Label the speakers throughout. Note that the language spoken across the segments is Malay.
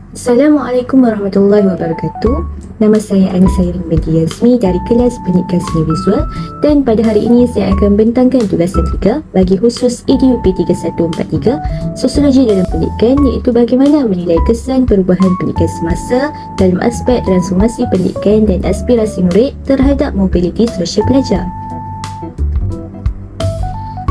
Speaker 1: Assalamualaikum warahmatullahi wabarakatuh. Nama saya Anissa Binti Yasmi dari kelas Pendidikan Seni Visual, dan pada hari ini saya akan bentangkan tugasan 3 bagi khusus EDU P3143 Sosiologi dalam Pendidikan, iaitu bagaimana menilai kesan perubahan pendidikan semasa dalam aspek transformasi pendidikan dan aspirasi murid terhadap mobiliti sosial pelajar.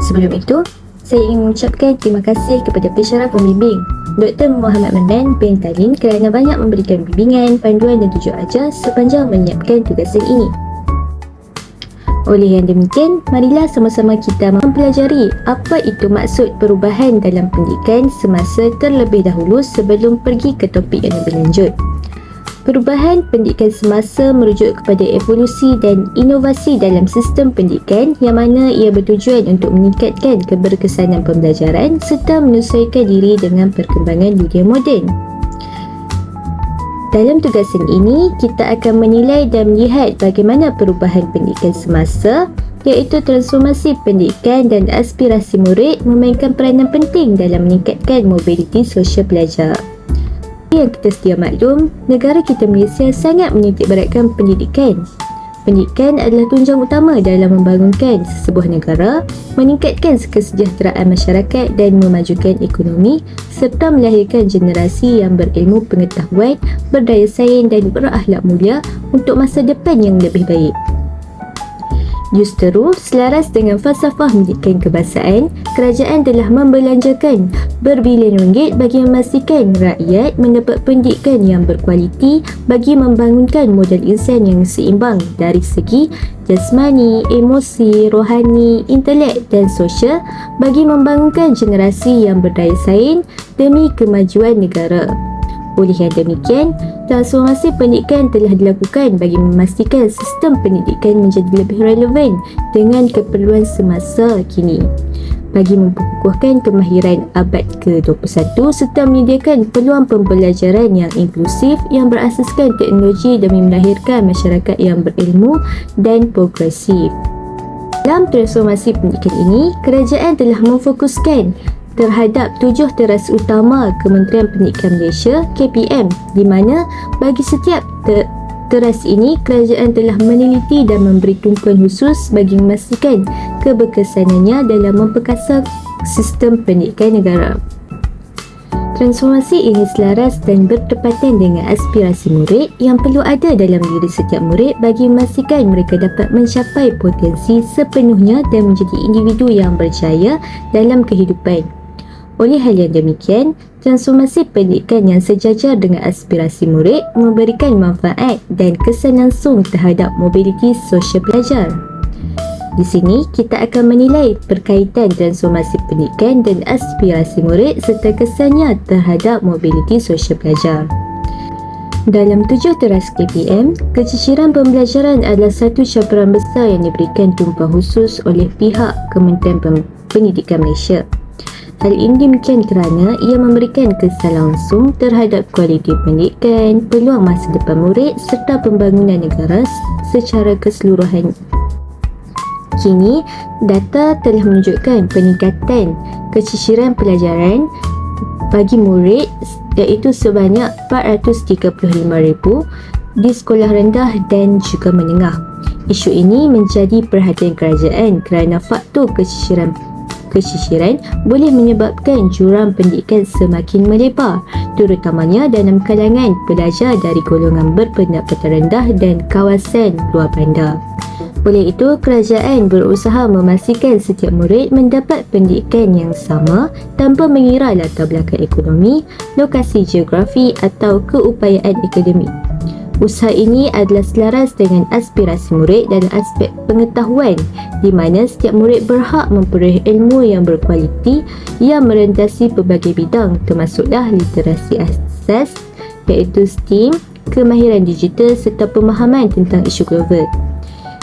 Speaker 1: Sebelum itu, saya ingin mengucapkan terima kasih kepada pensyarah pembimbing Dr. Muhammad Mandan bin Talin kerana banyak memberikan bimbingan, panduan dan tujuan ajar sepanjang menyiapkan tugasan ini. Oleh yang demikian, marilah sama-sama kita mempelajari apa itu maksud perubahan dalam pendidikan semasa terlebih dahulu sebelum pergi ke topik yang lebih lanjut. Perubahan pendidikan semasa merujuk kepada evolusi dan inovasi dalam sistem pendidikan yang mana ia bertujuan untuk meningkatkan keberkesanan pembelajaran serta menyesuaikan diri dengan perkembangan dunia moden. Dalam tugasan ini, kita akan menilai dan melihat bagaimana perubahan pendidikan semasa, iaitu transformasi pendidikan dan aspirasi murid memainkan peranan penting dalam meningkatkan mobiliti sosial pelajar. Yang kita sedia maklum, negara kita Malaysia sangat menitikberatkan pendidikan. Pendidikan adalah tunjang utama dalam membangunkan sebuah negara, meningkatkan kesejahteraan masyarakat dan memajukan ekonomi serta melahirkan generasi yang berilmu pengetahuan, berdaya saing dan berakhlak mulia untuk masa depan yang lebih baik. Justeru, selaras dengan falsafah pendidikan kebangsaan, kerajaan telah membelanjakan berbilion ringgit bagi memastikan rakyat mendapat pendidikan yang berkualiti bagi membangunkan modal insan yang seimbang dari segi jasmani, emosi, rohani, intelek dan sosial bagi membangunkan generasi yang berdaya saing demi kemajuan negara. Oleh yang demikian, transformasi pendidikan telah dilakukan bagi memastikan sistem pendidikan menjadi lebih relevan dengan keperluan semasa kini, bagi memperkukuhkan kemahiran abad ke-21 serta menyediakan peluang pembelajaran yang inklusif yang berasaskan teknologi demi melahirkan masyarakat yang berilmu dan progresif. Dalam transformasi pendidikan ini, kerajaan telah memfokuskan terhadap 7 teras utama Kementerian Pendidikan Malaysia (KPM), di mana bagi setiap teras ini kerajaan telah meneliti dan memberi tumpuan khusus bagi memastikan keberkesanannya dalam memperkasa sistem pendidikan negara. Transformasi ini selaras dan bertepatan dengan aspirasi murid yang perlu ada dalam diri setiap murid bagi memastikan mereka dapat mencapai potensi sepenuhnya dan menjadi individu yang berjaya dalam kehidupan. Oleh hal yang demikian, transformasi pendidikan yang sejajar dengan aspirasi murid memberikan manfaat dan kesan langsung terhadap mobiliti sosial pelajar. Di sini, kita akan menilai perkaitan transformasi pendidikan dan aspirasi murid serta kesannya terhadap mobiliti sosial pelajar. Dalam 7 teras KPM, keciciran pembelajaran adalah satu cabaran besar yang diberikan tumpuan khusus oleh pihak Kementerian Pendidikan Malaysia. Hal ini demikian kerana ia memberikan kesan langsung terhadap kualiti pendidikan, peluang masa depan murid serta pembangunan negara secara keseluruhan. Kini, data telah menunjukkan peningkatan keciciran pelajaran bagi murid iaitu sebanyak 435,000 di sekolah rendah dan juga menengah. Isu ini menjadi perhatian kerajaan kerana faktor keciciran boleh menyebabkan jurang pendidikan semakin melebar, terutamanya dalam kalangan pelajar dari golongan berpendapatan rendah dan kawasan luar bandar. Oleh itu, kerajaan berusaha memastikan setiap murid mendapat pendidikan yang sama tanpa mengira latar belakang ekonomi, lokasi geografi atau keupayaan akademik. Usaha ini adalah selaras dengan aspirasi murid dalam aspek pengetahuan, di mana setiap murid berhak memperoleh ilmu yang berkualiti yang merentasi pelbagai bidang, termasuklah literasi asas iaitu STEAM, kemahiran digital serta pemahaman tentang isu global.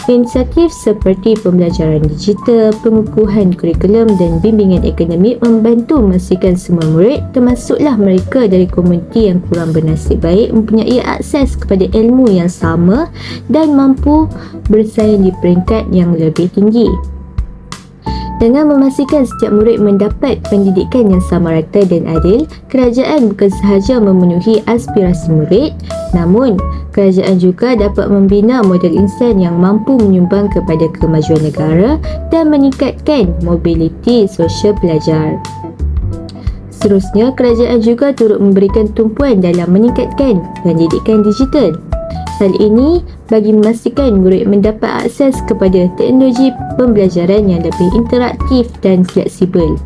Speaker 1: Inisiatif seperti pembelajaran digital, pengukuhan kurikulum dan bimbingan akademik membantu memastikan semua murid, termasuklah mereka dari komuniti yang kurang bernasib baik, mempunyai akses kepada ilmu yang sama dan mampu bersaing di peringkat yang lebih tinggi. Dengan memastikan setiap murid mendapat pendidikan yang sama rata dan adil, kerajaan bukan sahaja memenuhi aspirasi murid, namun kerajaan juga dapat membina model insan yang mampu menyumbang kepada kemajuan negara dan meningkatkan mobiliti sosial pelajar. Seterusnya, kerajaan juga turut memberikan tumpuan dalam meningkatkan pendidikan digital. Hal ini bagi memastikan murid mendapat akses kepada teknologi pembelajaran yang lebih interaktif dan fleksibel.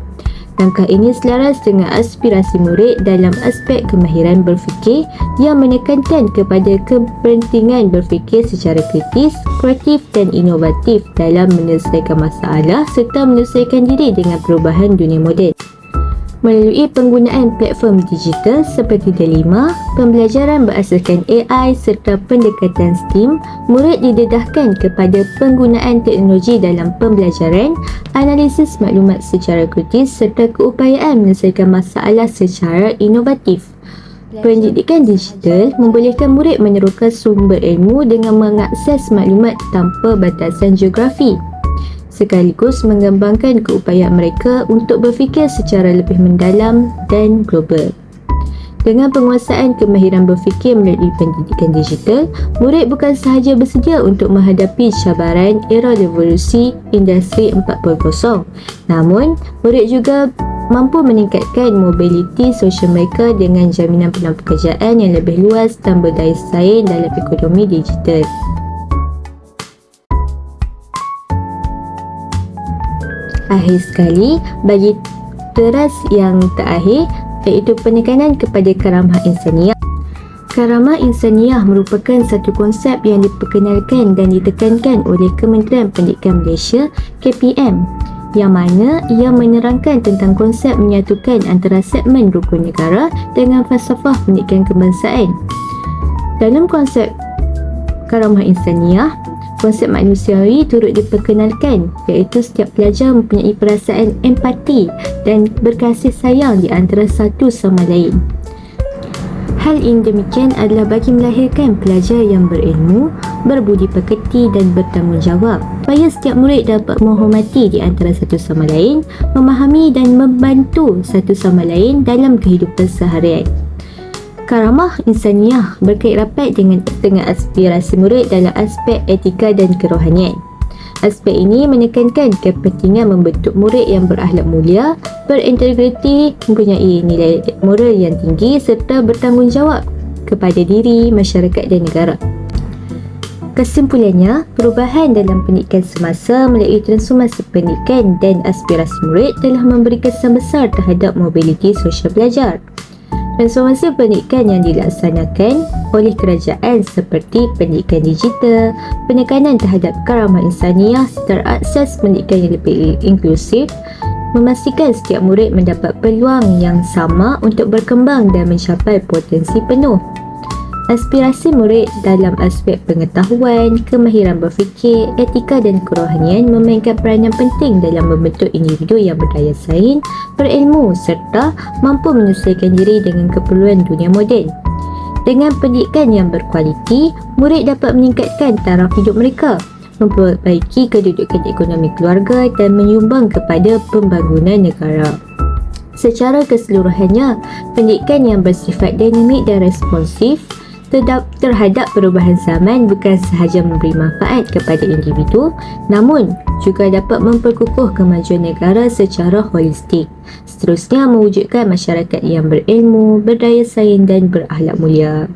Speaker 1: Langkah ini selaras dengan aspirasi murid dalam aspek kemahiran berfikir yang menekankan kepada kepentingan berfikir secara kritis, kreatif dan inovatif dalam menyelesaikan masalah serta menyesuaikan diri dengan perubahan dunia moden. Melalui penggunaan platform digital seperti Delima, pembelajaran berasaskan AI serta pendekatan STEAM, murid didedahkan kepada penggunaan teknologi dalam pembelajaran, analisis maklumat secara kritis serta keupayaan menyelesaikan masalah secara inovatif. Pendidikan digital membolehkan murid meneroka sumber ilmu dengan mengakses maklumat tanpa batasan geografi, sekaligus mengembangkan keupayaan mereka untuk berfikir secara lebih mendalam dan global. Dengan penguasaan kemahiran berfikir melalui pendidikan digital, murid bukan sahaja bersedia untuk menghadapi cabaran era revolusi industri 4.0, namun murid juga mampu meningkatkan mobiliti sosial mereka dengan jaminan peluang pekerjaan yang lebih luas dan berdaya saing dalam ekonomi digital. Akhir sekali, bagi teras yang terakhir, iaitu penekanan kepada karamah insaniah. Karamah insaniah merupakan satu konsep yang diperkenalkan dan ditekankan oleh Kementerian Pendidikan Malaysia (KPM), yang mana ia menerangkan tentang konsep menyatukan antara segmen rukun negara dengan falsafah pendidikan kebangsaan. Dalam konsep karamah insaniah, konsep manusiawi turut diperkenalkan, iaitu setiap pelajar mempunyai perasaan empati dan berkasih sayang di antara satu sama lain. Hal ini demikian adalah bagi melahirkan pelajar yang berilmu, berbudi pekerti dan bertanggungjawab, supaya setiap murid dapat menghormati di antara satu sama lain, memahami dan membantu satu sama lain dalam kehidupan seharian. Karamah insaniah berkait rapat dengan aspirasi murid dalam aspek etika dan kerohanian. Aspek ini menekankan kepentingan membentuk murid yang berakhlak mulia, berintegriti, mempunyai nilai moral yang tinggi serta bertanggungjawab kepada diri, masyarakat dan negara. Kesimpulannya, perubahan dalam pendidikan semasa melalui transformasi pendidikan dan aspirasi murid telah memberi kesan besar terhadap mobiliti sosial pelajar. Transformasi pendidikan yang dilaksanakan oleh kerajaan seperti pendidikan digital, penekanan terhadap karamah insaniah serta akses pendidikan yang lebih inklusif, memastikan setiap murid mendapat peluang yang sama untuk berkembang dan mencapai potensi penuh. Aspirasi murid dalam aspek pengetahuan, kemahiran berfikir, etika dan kerohanian memainkan peranan penting dalam membentuk individu yang berdaya saing, berilmu serta mampu menyesuaikan diri dengan keperluan dunia moden. Dengan pendidikan yang berkualiti, murid dapat meningkatkan taraf hidup mereka, memperbaiki kedudukan ekonomi keluarga dan menyumbang kepada pembangunan negara. Secara keseluruhannya, pendidikan yang bersifat dinamik dan responsif terhadap perubahan zaman bukan sahaja memberi manfaat kepada individu, namun juga dapat memperkukuh kemajuan negara secara holistik. Seterusnya, mewujudkan masyarakat yang berilmu, berdaya saing dan berakhlak mulia.